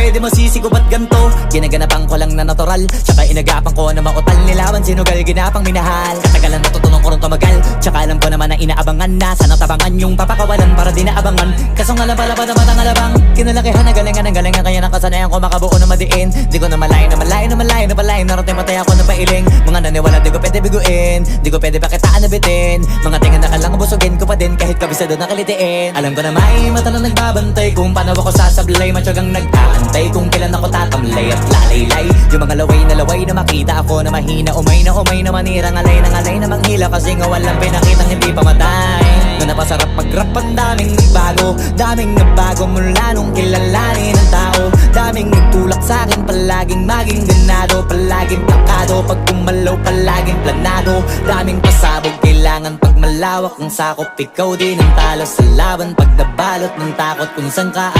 di mo sisigo ba't ganto? Ginaganapan ko lang na natural, tsaka inagapan ko na mautal. Nilawan sinugal, ginapang minahal. Katagalan natutunan ko rin tumagal, tsaka alam ko naman na inaabangan na sana tabangan yung papakawalan para di naabangan. Kaso nga lang pala pa naman ang alabang kinalakihan na galingan kaya nakasanayan ko makabuo na madiin. Di ko na malayo na malayo na malayo na palayo. Narating patay ako na pailing. Mga naniwala di ko pwede biguin, di ko pwede pakitaan na bitin. Mga tingan na kalang busugin ko pa din kahit kabisado na kalitiin. Alam ko na may mata na nagbabantay kung paano ako sasablay. Matyagang nag-aantay kung kailan ako tatamlay at lalaylay. Yung mga laway na makita ako na mahina. Umay na manira, ngalay na manghila. Kasi nga walang pinakitang hindi pamatay. Na napasarap mag-rap ang daming nagbago mula nung kilalanin ang tao. Daming nagtulak sa'kin, palaging maging ganado. Palaging plakado, pag kumalaw palaging planado. Daming pasabog, kailangan pag malawak ang sakop. Ikaw din ang talo sa laban pag nabalot ng takot kung saan ka